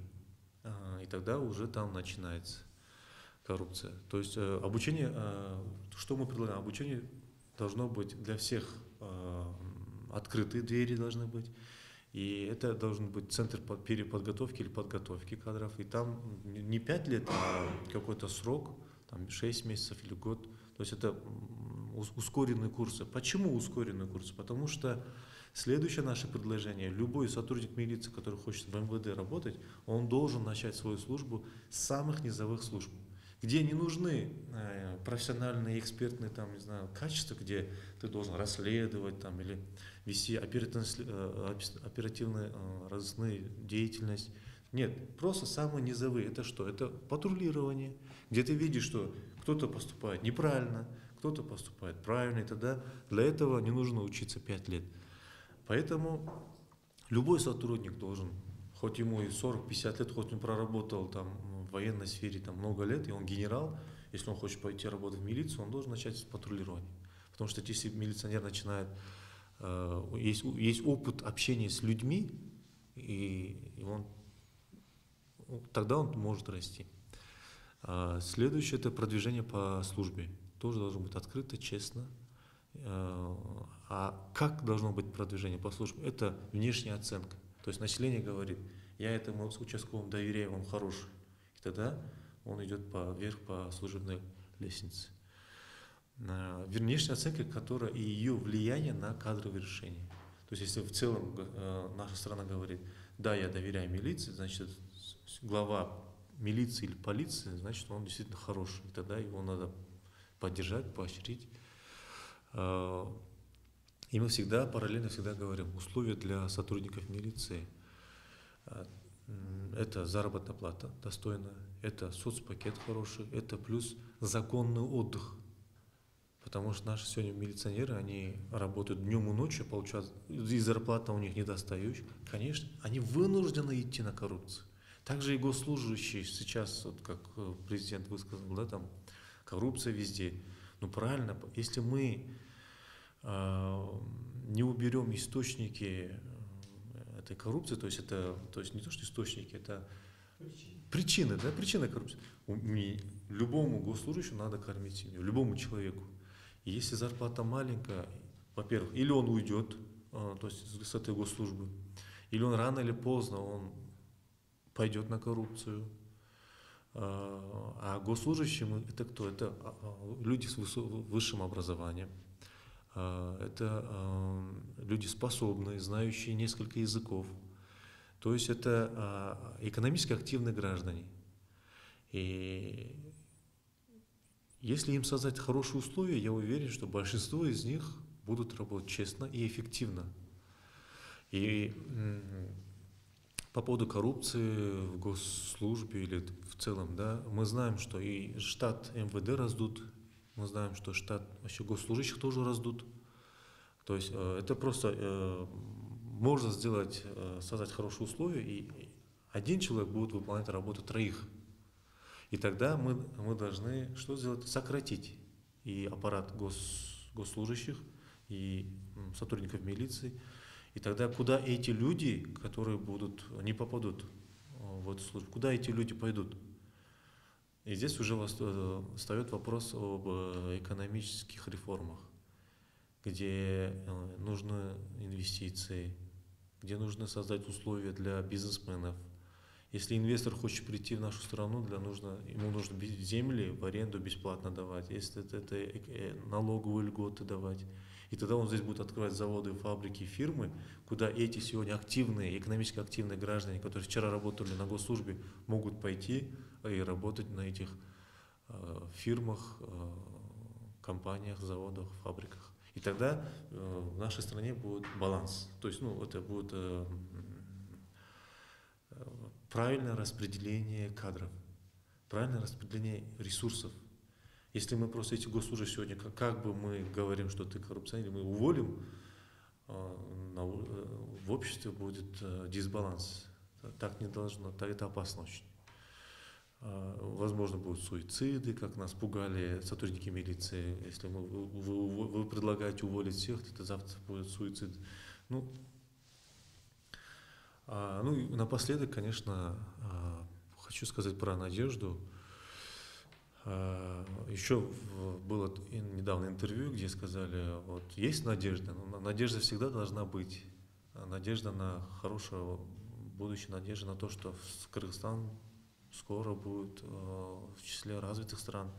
и тогда уже там начинается коррупция. То есть обучение, что мы предлагаем? Обучение должно быть для всех, открытые двери должны быть. И это должен быть центр переподготовки или подготовки кадров. И там не 5 лет, а какой-то срок, там 6 месяцев или год. То есть это ускоренные курсы. Почему ускоренные курсы? Потому что следующее наше предложение: любой сотрудник милиции, который хочет в МВД работать, он должен начать свою службу с самых низовых служб, где не нужны профессиональные, экспертные там, не знаю, качества, где ты должен расследовать там, или вести оперативную разыскную деятельность. Нет, просто самые низовые. Это что? Это патрулирование, где ты видишь, что кто-то поступает неправильно, кто-то поступает правильно, и тогда для этого не нужно учиться 5 лет. Поэтому любой сотрудник должен, хоть ему и 40-50 лет, хоть он проработал там в военной сфере там много лет, и он генерал, если он хочет пойти работать в милицию, он должен начать с патрулирования. Потому что если милиционер начинает, есть опыт общения с людьми, тогда он может расти. Следующее — это продвижение по службе. Тоже должно быть открыто, честно. А как должно быть продвижение по службе? Это внешняя оценка. То есть население говорит: я этому участковому доверяю, он хороший. И тогда он идет вверх по служебной лестнице. Внешняя оценка, которая и ее влияние на кадровые решения. То есть если в целом наша страна говорит: да, я доверяю милиции, значит глава милиции или полиции, значит он действительно хороший. И тогда его надо поддержать, поощрить. И мы параллельно говорим: условия для сотрудников милиции — это заработная плата достойная, это соцпакет хороший, это плюс законный отдых. Потому что наши сегодня милиционеры, они работают днем и ночью, получают, и зарплата у них недостающая. Конечно, они вынуждены идти на коррупцию. Также и госслужащие сейчас, вот как президент высказал, да, там коррупция везде. Ну правильно, если мы не уберем источники этой коррупции, то есть не то, что источники, это причины, да, причина коррупции. Любому госслужащему надо кормить семью, любому человеку. И если зарплата маленькая, во-первых, или он уйдет, то есть с этой госслужбы, или он рано или поздно он пойдет на коррупцию. А госслужащие — это кто? Это люди с высшим образованием. Это люди способные, знающие несколько языков. То есть это экономически активные граждане. И если им создать хорошие условия, я уверен, что большинство из них будут работать честно и эффективно. И по поводу коррупции в госслужбе или в целом, да, мы знаем, что и штат МВД раздут, мы знаем, что штат вообще госслужащих тоже раздут. То есть это просто можно создать хорошие условия, Один человек будет выполнять работу троих. И тогда мы должны что сделать? Сократить и аппарат госслужащих, и сотрудников милиции. И тогда куда эти люди, которые не попадут в эту службу, куда эти люди пойдут? И здесь уже встает вопрос об экономических реформах, где нужны инвестиции, где нужно создать условия для бизнесменов. Если инвестор хочет прийти в нашу страну, ему нужно земли в аренду бесплатно давать, если это налоговые льготы давать. И тогда он здесь будет открывать заводы, фабрики, фирмы, куда эти сегодня экономически активные граждане, которые вчера работали на госслужбе, могут пойти и работать на этих фирмах, компаниях, заводах, фабриках. И тогда в нашей стране будет баланс. То есть, это будет правильное распределение кадров, правильное распределение ресурсов. Если мы просто эти госслужащие сегодня, как бы мы говорим, что ты коррупционер, мы уволим, в обществе будет дисбаланс. Так не должно, это опасно очень. Возможно, будут суициды, как нас пугали сотрудники милиции. Если вы предлагаете уволить всех, то завтра будет суицид. И напоследок, конечно, хочу сказать про надежду. Еще было недавно интервью, где сказали, есть надежда, но надежда всегда должна быть. Надежда на хорошее будущее, надежда на то, что Кыргызстан скоро будет в числе развитых стран.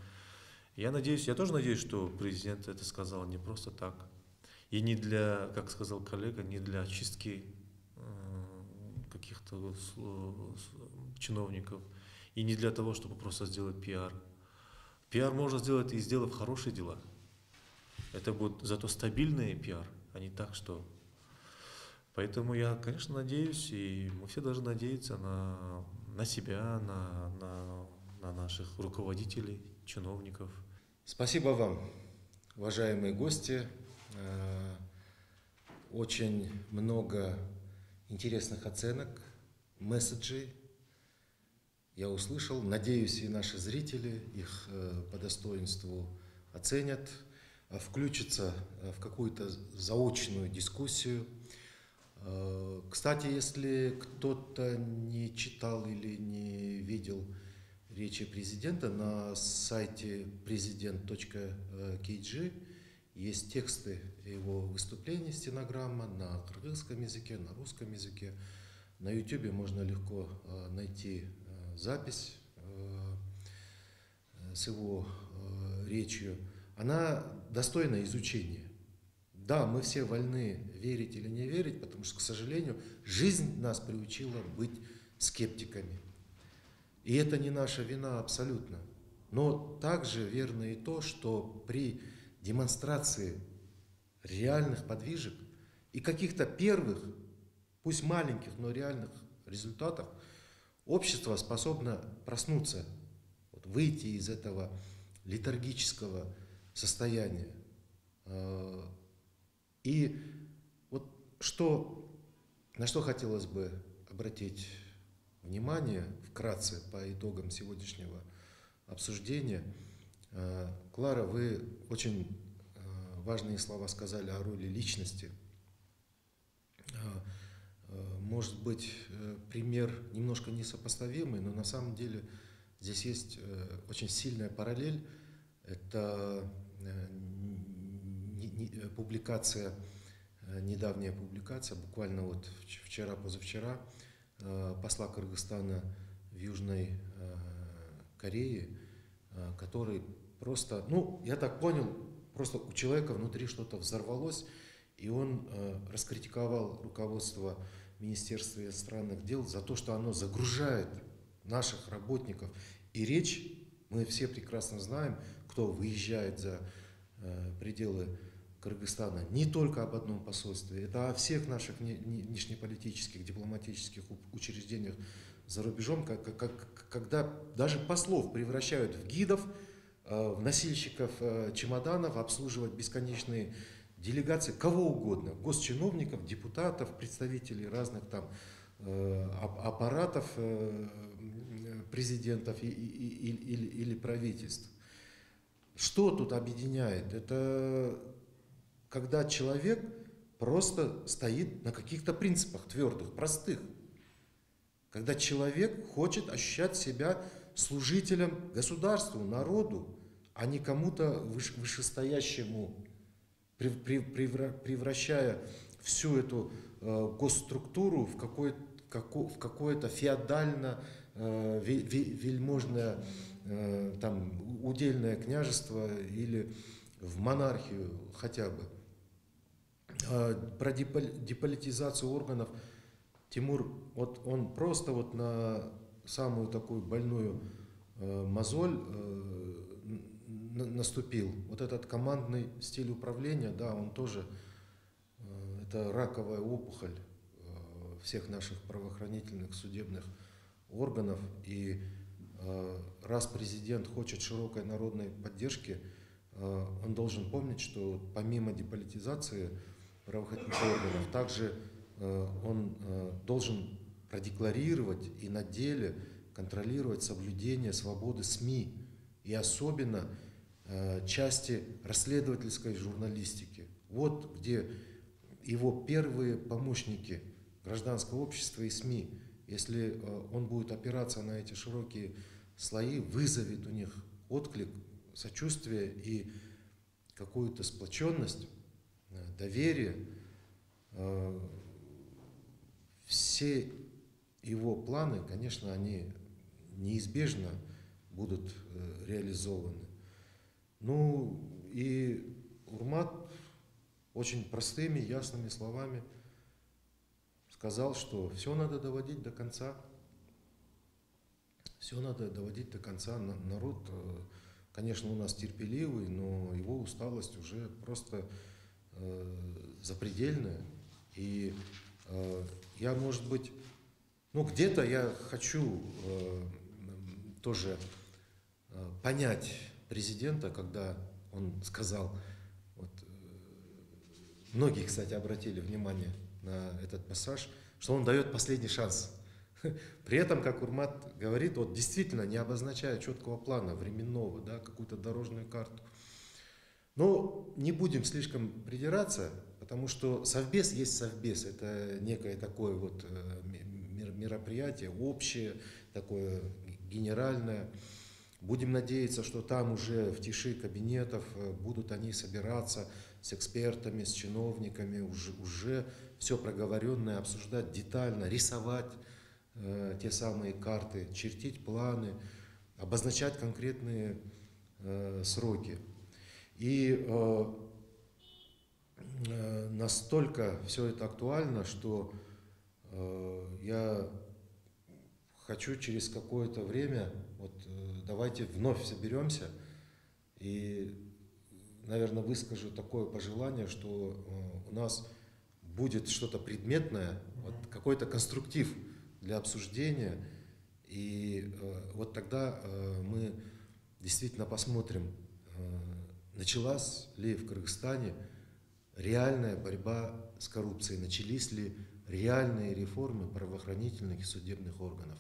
Я тоже надеюсь, что президент это сказал не просто так. И не для, как сказал коллега, не для очистки каких-то чиновников, и не для того, чтобы просто сделать пиар. Пиар можно сделать, и сделав хорошие дела. Это будет зато стабильный пиар, а не так, что... Поэтому я, конечно, надеюсь, и мы все должны надеяться на себя, на наших руководителей, чиновников. Спасибо вам, уважаемые гости. Очень много интересных оценок, месседжей я услышал. Надеюсь, и наши зрители их по достоинству оценят, включатся в какую-то заочную дискуссию. Кстати, если кто-то не читал или не видел речи президента, на сайте president.kg есть тексты его выступлений, стенограмма на кыргызском языке, на русском языке. На YouTube можно легко найти запись с его речью. Она достойна изучения. Да, мы все вольны верить или не верить, потому что, к сожалению, жизнь нас приучила быть скептиками. И это не наша вина абсолютно. Но также верно и то, что при демонстрации реальных подвижек и каких-то первых, пусть маленьких, но реальных результатов, общество способно проснуться, выйти из этого летаргического состояния. И на что хотелось бы обратить внимание вкратце по итогам сегодняшнего обсуждения. Клара, вы очень важные слова сказали о роли личности. Может быть, пример немножко несопоставимый, но на самом деле здесь есть очень сильная параллель. Это недавняя публикация, буквально вчера-позавчера, посла Кыргызстана в Южной Корее, который просто, я так понял, просто у человека внутри что-то взорвалось, и он раскритиковал руководство Министерства иностранных дел за то, что оно загружает наших работников. И речь, мы все прекрасно знаем, кто выезжает за пределы Кыргызстана, не только об одном посольстве, это о всех наших внешнеполитических, дипломатических учреждениях за рубежом, когда даже послов превращают в гидов, в носильщиков чемоданов, обслуживать бесконечные делегации, кого угодно, госчиновников, депутатов, представителей разных там аппаратов президентов или правительств. Что тут объединяет? Это когда человек просто стоит на каких-то принципах твердых, простых. Когда человек хочет ощущать себя служителем государству, народу, а не кому-то вышестоящему, превращая всю эту госструктуру в какое-то феодально-вельможное там, удельное княжество или в монархию хотя бы. Про деполитизацию органов Тимур, вот он просто вот на самую такую больную мозоль наступил. Вот этот командный стиль управления, да, он тоже, это раковая опухоль всех наших правоохранительных, судебных органов. И раз президент хочет широкой народной поддержки, он должен помнить, что помимо деполитизации правоохранительных органов, также он должен продекларировать и на деле контролировать соблюдение свободы СМИ и особенно части расследовательской журналистики. Вот где его первые помощники гражданского общества и СМИ. Если он будет опираться на эти широкие слои, вызовет у них отклик, сочувствие и какую-то сплоченность, доверие, все его планы, конечно, они неизбежно будут реализованы. Ну и Урмат очень простыми, ясными словами сказал, что все надо доводить до конца. Все надо доводить до конца. Народ, конечно, у нас терпеливый, но его усталость уже просто запредельная. И я, может быть, ну где-то я хочу тоже понять президента, когда он сказал, вот, многие, кстати, обратили внимание на этот пассаж, что он дает последний шанс. При этом, как Урмат говорит, вот действительно не обозначая четкого плана временного, да, какую-то дорожную карту. Но не будем слишком придираться, потому что совбез есть совбез. Это некое такое вот мероприятие общее, такое генеральное. Будем надеяться, что там уже в тиши кабинетов будут они собираться с экспертами, с чиновниками, уже все проговоренное, обсуждать детально, рисовать те самые карты, чертить планы, обозначать конкретные сроки. И настолько все это актуально, что я хочу через какое-то время, вот давайте вновь соберемся и, наверное, выскажу такое пожелание, что у нас будет что-то предметное, вот какой-то конструктив для обсуждения, и вот тогда мы действительно посмотрим, началась ли в Кыргызстане реальная борьба с коррупцией, начались ли реальные реформы правоохранительных и судебных органов.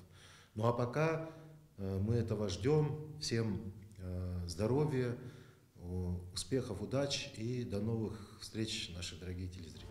Ну а пока мы этого ждем. Всем здоровья, успехов, удач и до новых встреч, наши дорогие телезрители.